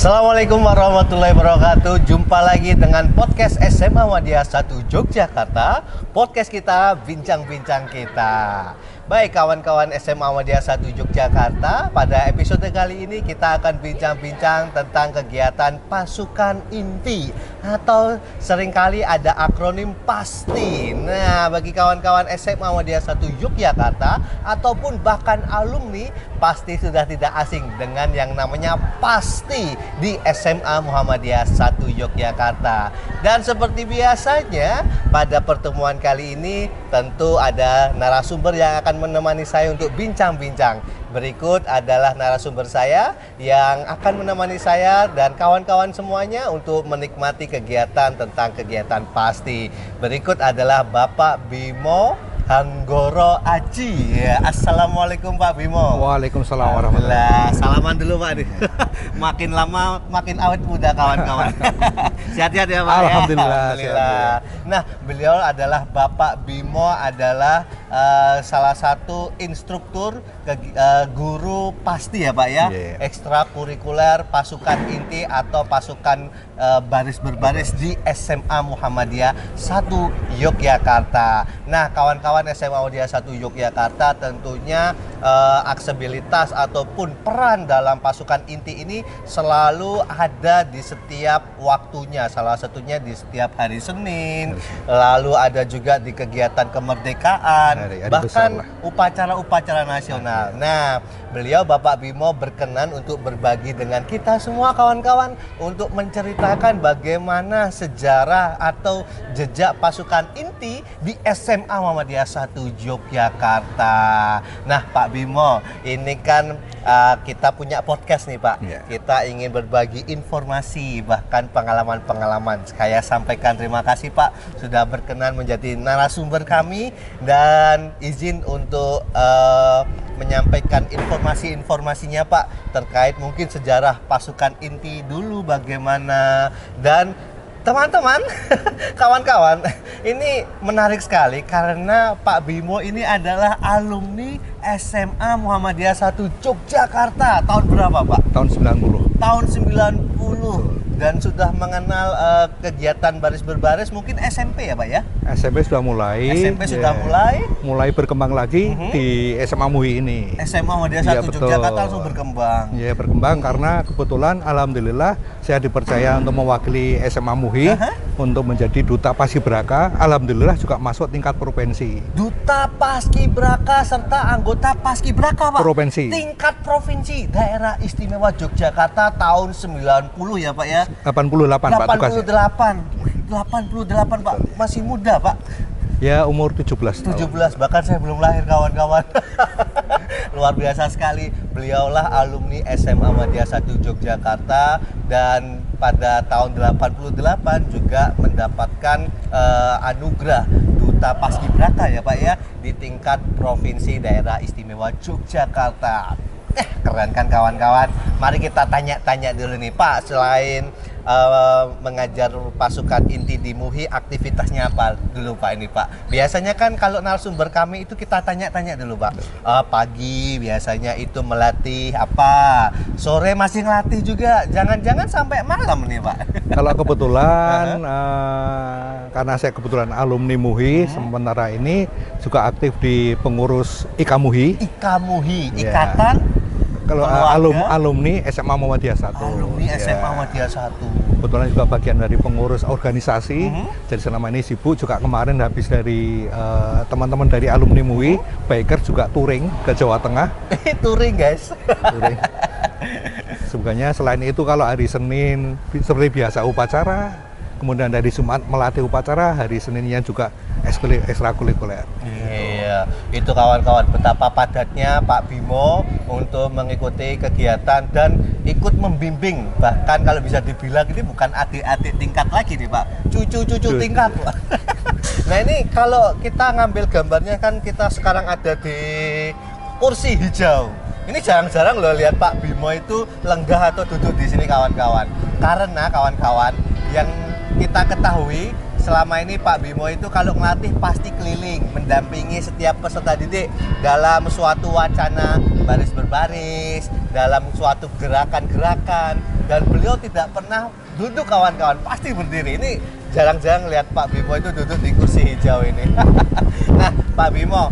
Assalamualaikum warahmatullahi wabarakatuh. Jumpa lagi dengan podcast SMA Muhammadiyah 1 Yogyakarta. Podcast kita, bincang-bincang kita. Baik kawan-kawan SMA Muhammadiyah 1 Yogyakarta, pada episode kali ini kita akan bincang-bincang tentang kegiatan pasukan inti atau seringkali ada akronim PASTI. Nah, bagi kawan-kawan SMA Muhammadiyah 1 Yogyakarta ataupun bahkan alumni, pasti sudah tidak asing dengan yang namanya PASTI di SMA Muhammadiyah 1 Yogyakarta. Dan seperti biasanya, pada pertemuan kali ini tentu ada narasumber yang akan menemani saya untuk bincang-bincang. Berikut adalah narasumber saya yang akan menemani saya dan kawan-kawan semuanya untuk menikmati kegiatan tentang kegiatan PASTI. Berikut adalah Bapak Bimo Hanggoro Aji. Ya, Assalamualaikum Pak Bimo. Waalaikumsalam warahmatullahi. Salaman dulu Pak. Makin lama makin awet muda kawan-kawan. Sehat-sehat ya Pak. Alhamdulillah. Alhamdulillah. Nah, beliau adalah Bapak Bimo adalah salah satu instruktur guru PASTI ya Pak ya. Yeah. Ekstrakurikuler pasukan inti atau pasukan baris berbaris di SMA Muhammadiyah 1 Yogyakarta. Nah, kawan-kawan SMA Muhammadiyah 1 Yogyakarta tentunya aksesibilitas ataupun peran dalam pasukan inti ini selalu ada di setiap waktunya. Salah satunya di setiap hari Senin, lalu ada juga di kegiatan kemerdekaan, hari bahkan upacara-upacara nasional. Nah, beliau Bapak Bimo berkenan untuk berbagi dengan kita semua kawan-kawan untuk menceritakan bagaimana sejarah atau jejak pasukan inti di SMA Muhammadiyah 1 Yogyakarta. Nah, Pak Bimo, ini kan kita punya podcast nih Pak. Yeah. Kita ingin berbagi informasi bahkan pengalaman-pengalaman. Saya sampaikan terima kasih Pak sudah berkenan menjadi narasumber kami dan izin untuk menyampaikan informasi-informasinya Pak terkait mungkin sejarah pasukan inti dulu bagaimana. Dan teman-teman, kawan-kawan, ini menarik sekali karena Pak Bimo ini adalah alumni SMA Muhammadiyah 1 Yogyakarta. Tahun berapa Pak? Tahun 90. Tahun 90. Dan sudah mengenal kegiatan baris berbaris mungkin SMP ya Pak ya? SMP sudah mulai. SMP sudah mulai berkembang lagi di SMA MUI ini. SMA Muhammadiyah 1 Yogyakarta langsung berkembang. Ya, berkembang karena kebetulan alhamdulillah saya dipercaya untuk mewakili SMA MUI untuk menjadi duta Paskibraka. Alhamdulillah juga masuk tingkat provinsi. Duta Paskibraka serta anggota Paskibraka Pak. Provinsi. Tingkat provinsi Daerah Istimewa Yogyakarta tahun 90 ya Pak ya. 88 Pak tugasnya. 88 Pak. Masih muda Pak. Ya, umur 17 tahun. 17, bahkan saya belum lahir kawan-kawan. Luar biasa sekali. Beliaulah alumni SMA Muhammadiyah 1 Yogyakarta dan pada tahun 88 juga mendapatkan anugerah Duta Paskibraka ya Pak ya di tingkat Provinsi Daerah Istimewa Yogyakarta. Keren kan kawan-kawan? Mari kita tanya-tanya dulu nih Pak, selain mengajar pasukan inti di MUI, aktivitasnya apa dulu Pak ini Pak? Biasanya kan kalau narasumber kami itu kita tanya-tanya dulu Pak. Pagi biasanya itu melatih apa? Sore masih ngelatih juga? Jangan-jangan sampai malam nih Pak? Kalau kebetulan, karena saya kebetulan alumni MUI, sementara ini juga aktif di pengurus IKAMUI. IKAMUI, Ya. Ikatan Kalau alumni SMA Muhammadiyah 1. Alumni SMA Muhammadiyah 1. Kebetulan juga bagian dari pengurus organisasi. Jadi selama ini sibuk, juga kemarin habis dari teman-teman dari alumni MUI, biker juga touring ke Jawa Tengah. Touring guys. Touring. Sebenarnya selain itu kalau hari Senin seperti biasa upacara, kemudian dari Jumat melatih upacara, hari Seninnya juga ekstrakurikuler. Iya, itu kawan-kawan betapa padatnya Pak Bimo untuk mengikuti kegiatan dan ikut membimbing. Bahkan kalau bisa dibilang ini bukan adik-adik tingkat lagi nih Pak, cucu-cucu tingkat Pak. Nah ini kalau kita ngambil gambarnya kan kita sekarang ada di kursi hijau. Ini jarang-jarang loh lihat Pak Bimo itu lenggah atau duduk di sini kawan-kawan. Karena kawan-kawan yang kita ketahui selama ini Pak Bimo itu kalau ngelatih pasti keliling, mendampingi setiap peserta didik dalam suatu wacana baris berbaris, dalam suatu gerakan-gerakan, dan beliau tidak pernah duduk kawan-kawan, pasti berdiri. Ini jarang-jarang lihat Pak Bimo itu duduk di kursi hijau ini. Nah, Pak Bimo,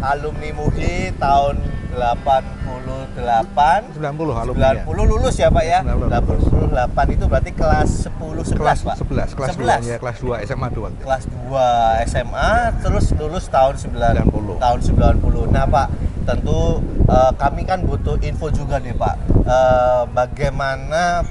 alumni MUHI tahun 88, 90 alumni. 90 lulus ya Pak ya? 98 itu berarti kelas 10, 11 Pak? 11, kelas 2 ya, kelas 2 SMA 2. Kelas 2 SMA, terus lulus tahun 90. Tahun 90. Nah Pak, tentu kami kan butuh info juga nih Pak. Bagaimana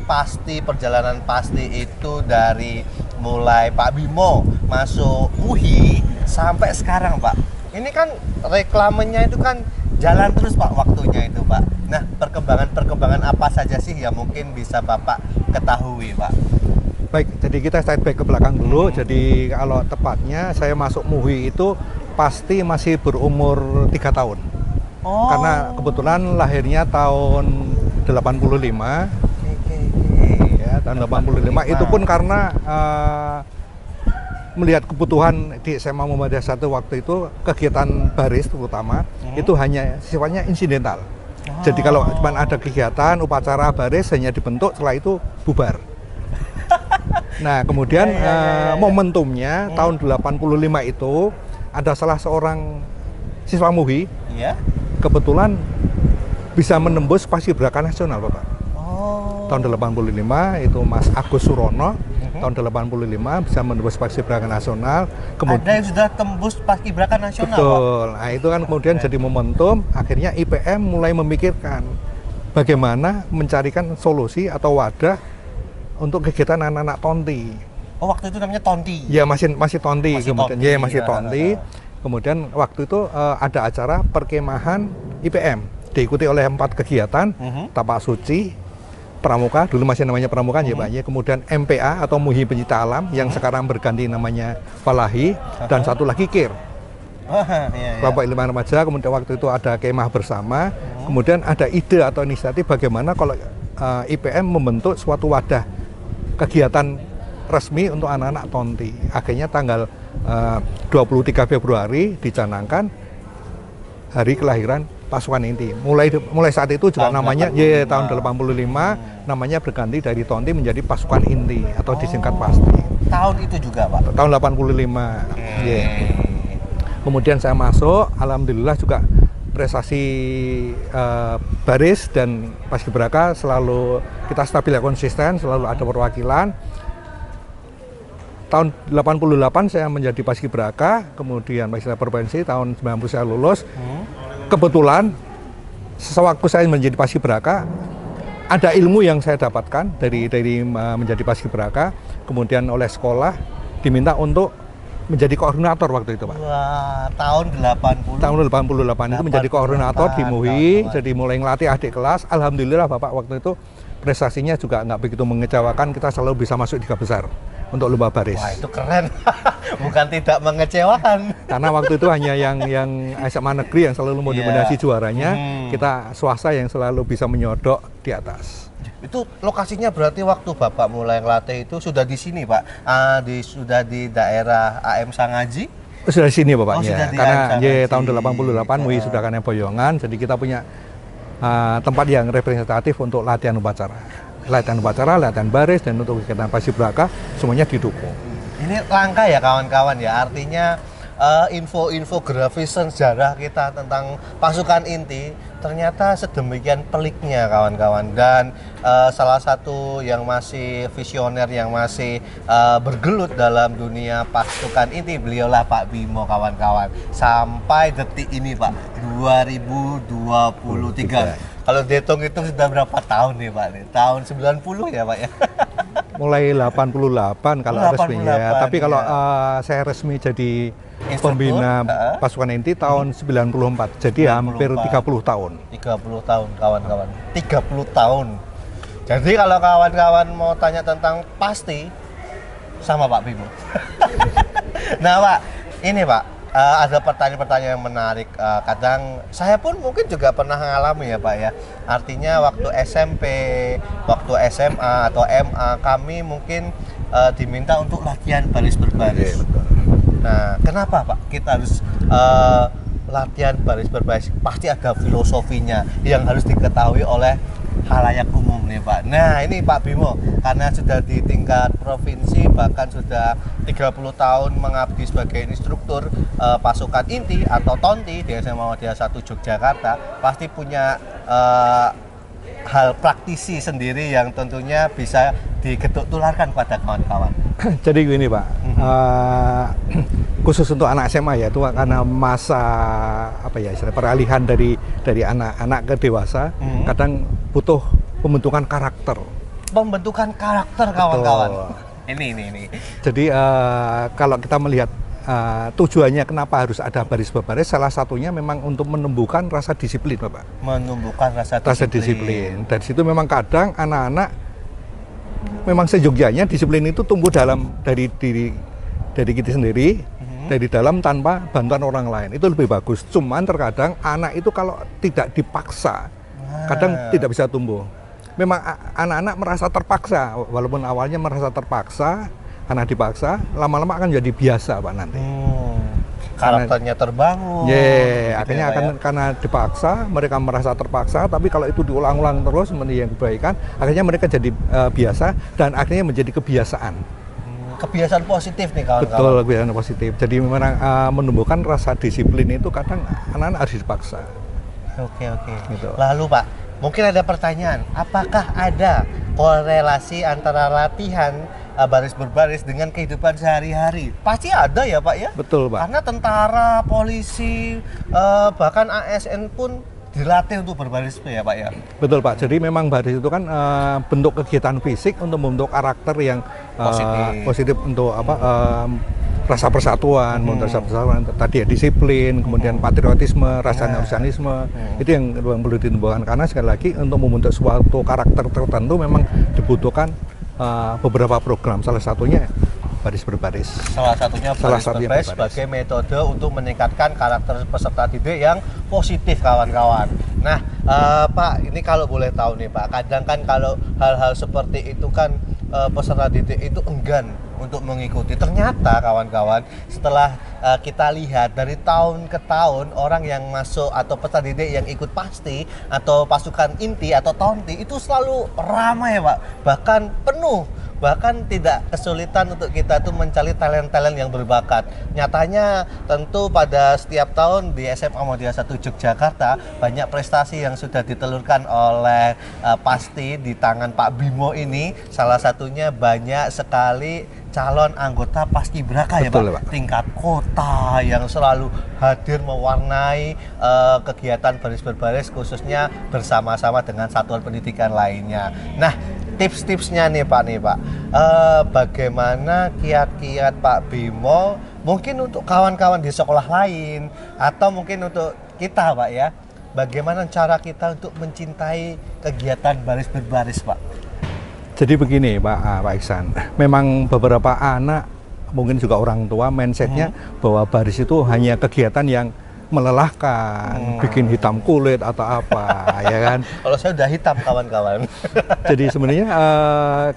perjalanan pasti itu dari mulai Pak Bimo masuk MUHI sampai sekarang Pak. Ini kan reklamenya itu kan jalan terus Pak waktunya itu Pak. Nah, perkembangan apa saja sih yang mungkin bisa Bapak ketahui Pak? Baik, jadi kita start back ke belakang dulu. Jadi kalau tepatnya saya masuk MUHI itu pasti masih berumur 3 tahun. Oh. Karena kebetulan lahirnya tahun 85. Ya, tahun 85 itu pun karena melihat kebutuhan di SMA Muhammadiyah 1 waktu itu, kegiatan baris terutama itu hanya sifatnya insidental. Jadi kalau cuma ada kegiatan upacara baris hanya dibentuk, setelah itu bubar. Nah kemudian momentumnya tahun 85 itu ada salah seorang siswa MUHI kebetulan bisa menembus paskibraka nasional Bapak. Tahun 85 itu Mas Agus Surono, tahun 85 bisa menembus paskibraka nasional. Ada yang sudah tembus paskibraka nasional. Betul. Nah itu kan kemudian jadi momentum, akhirnya IPM mulai memikirkan bagaimana mencarikan solusi atau wadah untuk kegiatan anak-anak tonti. Oh waktu itu namanya tonti? Ya masih tonti. Kemudian tonti. Masih tonti. Kemudian waktu itu ada acara perkemahan IPM, diikuti oleh 4 kegiatan, Tapak Suci, Pramuka, dulu masih namanya Pramuka ya Pak ya, kemudian MPA atau MUHI Pencipta Alam yang sekarang berganti namanya Falahi, dan satu lagi KIR. Kelompok ilmuwan remaja. Kemudian waktu itu ada kemah bersama, kemudian ada ide atau inisiatif bagaimana kalau IPM membentuk suatu wadah kegiatan resmi untuk anak-anak tonti. Akhirnya tanggal 23 Februari dicanangkan hari kelahiran pasukan inti. Mulai saat itu juga namanya tahun 85 namanya berganti dari tonti menjadi pasukan inti atau disingkat pasti. Tahun itu juga Pak? Tahun 85. Kemudian saya masuk, alhamdulillah juga prestasi baris dan paskibraka selalu kita stabil ya, konsisten, selalu ada perwakilan. Tahun 88 saya menjadi paskibraka, kemudian paskibraka provinsi, tahun 90 saya lulus. Kebetulan sewaktu saya menjadi paskibraka ada ilmu yang saya dapatkan dari menjadi paskibraka, kemudian oleh sekolah diminta untuk menjadi koordinator waktu itu Pak. Wah, tahun 80. Tahun 88 itu menjadi koordinator di MUHI, jadi mulai ngelatih adik kelas. Alhamdulillah Bapak waktu itu prestasinya juga nggak begitu mengecewakan, kita selalu bisa masuk 3 besar untuk lomba baris. Wah itu keren, bukan tidak mengecewakan. Karena waktu itu hanya yang SMA negeri yang selalu mendominasi juaranya, kita swasta yang selalu bisa menyodok di atas. Itu lokasinya berarti waktu Bapak mulai ngelatih itu sudah di sini Pak? Sudah di daerah AM Sangaji? Sudah di sini Bapaknya, karena tahun 88 MUHI sudah kan boyongan, jadi kita punya tempat yang representatif untuk latihan upacara, latihan baris, dan untuk kegiatan paskibraka semuanya didukung. Ini langka ya kawan-kawan ya, artinya infografis sejarah kita tentang pasukan inti ternyata sedemikian peliknya kawan-kawan, dan salah satu yang masih visioner, yang masih bergelut dalam dunia pasukan inti, beliaulah Pak Bimo kawan-kawan, sampai detik ini Pak, 2023. Kalau dihitung itu sudah berapa tahun nih Pak? Tahun 90 ya Pak ya? Mulai 88 kalau resmi ya, tapi kalau saya resmi jadi pembina pasukan inti tahun 94, jadi hampir 30 tahun. 30 tahun kawan-kawan, 30 tahun. Jadi kalau kawan-kawan mau tanya tentang pasti, sama Pak Bimo. Nah Pak, ini Pak, ada pertanyaan-pertanyaan yang menarik. Kadang saya pun mungkin juga pernah mengalami ya Pak ya. Artinya waktu SMP, waktu SMA atau MA, kami mungkin diminta untuk latihan baris berbaris. Betul. Nah, kenapa Pak kita harus latihan baris berbaris? Pasti ada filosofinya yang harus diketahui oleh halayak umum nih Pak. Nah ini Pak Bimo, karena sudah di tingkat provinsi, bahkan sudah 30 tahun mengabdi sebagai instruktur pasukan inti atau tonti di SMA Muhammadiyah 1 Yogyakarta, pasti punya hal praktisi sendiri yang tentunya bisa digetuk tularkan pada kawan-kawan. Jadi gini Pak, khusus untuk anak SMA ya, itu karena masa istilah peralihan dari anak-anak ke dewasa, kadang butuh pembentukan karakter. Pembentukan karakter kawan-kawan. Ini. Jadi kalau kita melihat tujuannya kenapa harus ada baris berbaris, salah satunya memang untuk menumbuhkan rasa disiplin Bapak. Menumbuhkan rasa disiplin. Dari situ memang kadang anak-anak memang sejogjanya disiplin itu tumbuh dari kita sendiri, dari dalam tanpa bantuan orang lain. Itu lebih bagus. Cuman terkadang anak itu kalau tidak dipaksa, kadang tidak bisa tumbuh. Memang anak-anak merasa terpaksa, walaupun awalnya merasa terpaksa, karena dipaksa, lama-lama akan jadi biasa Pak nanti. Karakternya terbangun. Akhirnya akan karena dipaksa, mereka merasa terpaksa, tapi kalau itu diulang-ulang terus yang kebaikan, akhirnya mereka jadi biasa dan akhirnya menjadi kebiasaan. Kebiasaan positif nih kawan-kawan. Betul, kebiasaan positif. Jadi memang menumbuhkan rasa disiplin itu kadang anak-anak harus dipaksa. Oke. Gitu. Lalu Pak, mungkin ada pertanyaan, apakah ada korelasi antara latihan baris berbaris dengan kehidupan sehari-hari? Pasti ada ya Pak ya? Betul Pak. Karena tentara, polisi, bahkan ASN pun dilatih untuk berbaris ya Pak ya? Betul Pak, jadi memang baris itu kan bentuk kegiatan fisik untuk membentuk karakter yang positif untuk rasa persatuan, tadi ya disiplin, kemudian patriotisme, rasa nasionalisme, itu yang perlu ditumbuhkan. Karena sekali lagi untuk membentuk suatu karakter tertentu memang dibutuhkan beberapa program, salah satunya baris berbaris. Salah satunya baris berbaris sebagai metode untuk meningkatkan karakter peserta didik yang positif kawan-kawan. Nah Pak, ini kalau boleh tahu nih Pak, kadang kan kalau hal-hal seperti itu kan peserta didik itu enggan untuk mengikuti. Ternyata kawan-kawan, setelah kita lihat dari tahun ke tahun, orang yang masuk atau peserta didik yang ikut pasti atau pasukan inti atau tonti itu selalu ramai Pak, bahkan penuh, bahkan tidak kesulitan untuk kita tuh mencari talent-talent yang berbakat. Nyatanya tentu pada setiap tahun di SMA Muhammadiyah 1 Yogyakarta banyak prestasi yang sudah ditelurkan oleh pasti di tangan Pak Bimo ini. Salah satunya banyak sekali calon anggota Paskibraka ya Pak, tingkat kota yang selalu hadir mewarnai kegiatan baris berbaris khususnya bersama-sama dengan satuan pendidikan lainnya. Nah, tips-tipsnya nih Pak, bagaimana kiat-kiat Pak Bimo mungkin untuk kawan-kawan di sekolah lain atau mungkin untuk kita Pak ya, bagaimana cara kita untuk mencintai kegiatan baris berbaris Pak? Jadi begini Pak Iksan, memang beberapa anak mungkin juga orang tua mindsetnya bahwa baris itu hanya kegiatan yang melelahkan, bikin hitam kulit atau apa, ya kan? Kalau saya udah hitam kawan-kawan. Jadi sebenarnya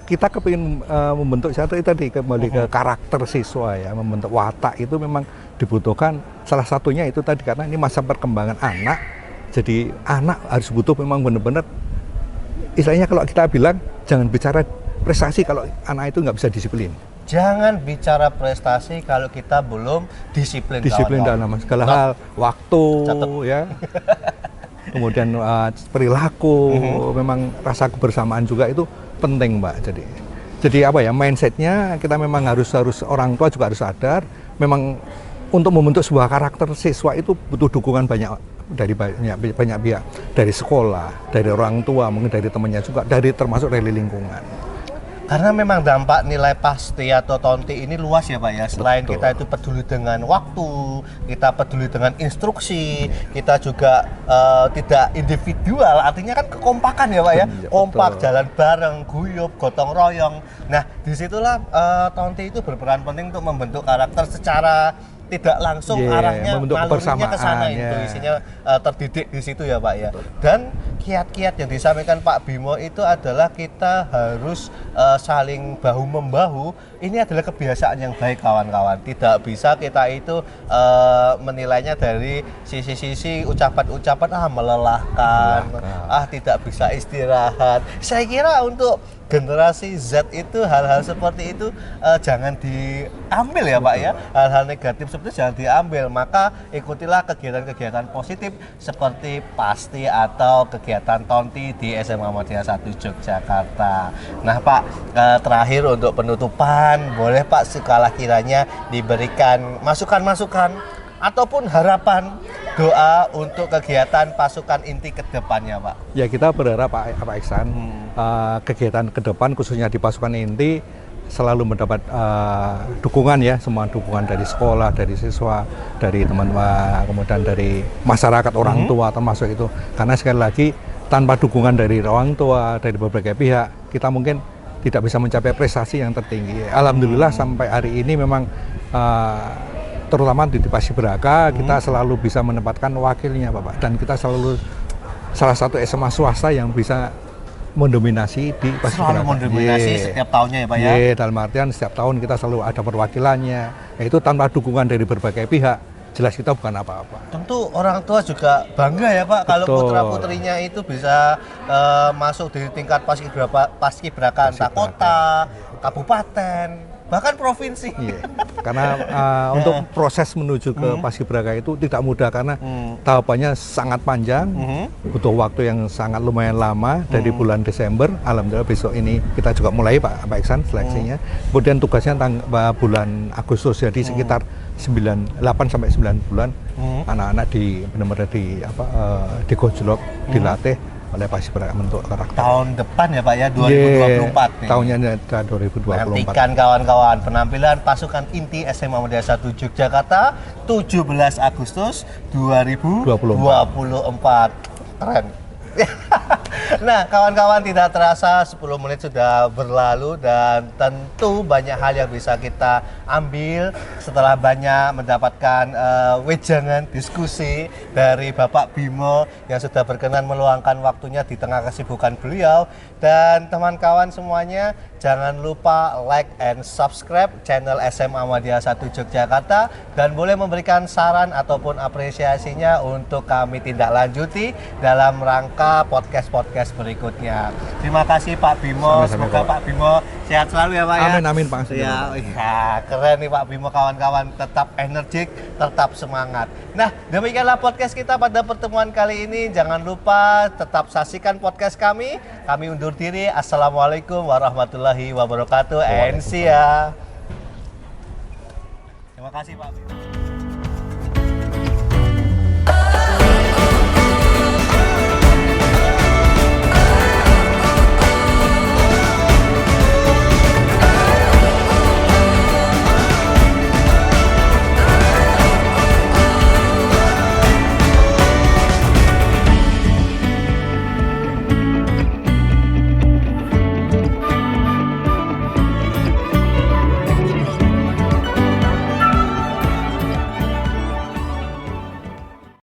kita kepingin membentuk satu tadi kembali ke karakter siswa ya, membentuk watak itu memang dibutuhkan. Salah satunya itu tadi karena ini masa perkembangan anak, jadi anak harus butuh memang benar-benar. Istilahnya kalau kita bilang jangan bicara prestasi kalau anak itu nggak bisa disiplin. Jangan bicara prestasi kalau kita belum disiplin dalam segala hal, waktu ya. Kemudian perilaku, memang rasa kebersamaan juga itu penting Mbak. Jadi apa ya, mindsetnya kita memang harus orang tua juga harus sadar memang untuk membentuk sebuah karakter siswa itu butuh dukungan banyak dari banyak pihak, dari sekolah, dari orang tua, mungkin dari temannya juga, termasuk dari lingkungan. Karena memang dampak nilai pasti atau tonti ini luas ya Pak ya. Selain Betul. kita itu peduli dengan waktu, kita peduli dengan instruksi, kita juga tidak individual, artinya kan kekompakan ya Pak ya. Kompak, jalan bareng, guyup, gotong royong. Nah disitulah tonti itu berperan penting untuk membentuk karakter secara tidak langsung Yeah, arahnya membentuk nalurinya ke sana, kebersamaan, itu ya. isinya terdidik di situ ya Pak ya. Dan kiat-kiat yang disampaikan Pak Bimo itu adalah kita harus saling bahu membahu. Ini adalah kebiasaan yang baik kawan-kawan. Tidak bisa kita itu menilainya dari sisi-sisi ucapan-ucapan melelahkan, tidak bisa istirahat. Saya kira untuk generasi Z itu hal-hal seperti itu jangan diambil ya Pak ya. Hal-hal negatif seperti itu jangan diambil. Maka ikutilah kegiatan-kegiatan positif seperti pasti atau kegiatan Tonti di SMA Muhammadiyah 1 Yogyakarta. Nah Pak, terakhir untuk penutupan, boleh Pak sekala kiranya diberikan masukan-masukan ataupun harapan doa untuk kegiatan pasukan inti ke depannya Pak. Ya kita berharap Pak Iksan kegiatan ke depan khususnya di pasukan inti selalu mendapat dukungan ya, semua dukungan dari sekolah, dari siswa, dari teman-teman, kemudian dari masyarakat orang tua termasuk itu. Karena sekali lagi tanpa dukungan dari orang tua, dari berbagai pihak, kita mungkin tidak bisa mencapai prestasi yang tertinggi. Alhamdulillah sampai hari ini memang terutama di Paskibraka kita selalu bisa menempatkan wakilnya Bapak, dan kita selalu salah satu SMA swasta yang bisa mendominasi di Paskibraka. Selalu mendominasi setiap tahunnya ya Pak ya? Iya, dalam artian setiap tahun kita selalu ada perwakilannya. Itu tanpa dukungan dari berbagai pihak, jelas kita bukan apa-apa. Tentu orang tua juga bangga ya Pak kalau putra-putrinya itu bisa masuk di tingkat Paskibraka entah kota, kabupaten, bahkan provinsi. Iya. Karena untuk proses menuju ke Paskibraka itu tidak mudah karena tahapannya sangat panjang, butuh waktu yang sangat lumayan lama dari bulan Desember. Alhamdulillah besok ini kita juga mulai Pak Iksan seleksinya. Kemudian tugasnya bulan Agustus, jadi sekitar 8 sampai 9 bulan anak-anak benar-benar digojlok, dilatih oleh Paskibraka bentuk karakter. Tahun depan ya Pak ya, 2024 nih. Tahunnya 2024. Nantikan kawan-kawan penampilan pasukan inti SMA Muhammadiyah 1 Yogyakarta 17 Agustus 2024. Keren. Nah kawan-kawan, tidak terasa 10 menit sudah berlalu dan tentu banyak hal yang bisa kita ambil setelah banyak mendapatkan wejangan diskusi dari Bapak Bimo yang sudah berkenan meluangkan waktunya di tengah kesibukan beliau. Dan teman kawan semuanya, jangan lupa like and subscribe channel SMA Muhammadiyah 1 Yogyakarta dan boleh memberikan saran ataupun apresiasinya untuk kami tindak lanjuti dalam rangka podcast-podcast berikutnya. Terima kasih Pak Bimo. Semoga Pak Bimo sehat selalu ya Pak ya. Amin Pak. Ya, keren nih Pak Bimo, kawan-kawan, tetap energik, tetap semangat. Nah, demikianlah podcast kita pada pertemuan kali ini. Jangan lupa tetap saksikan podcast kami. Kami undur diri. Assalamualaikum warahmatullahi wabarakatuh. And see ya. Terima kasih Pak Bimo.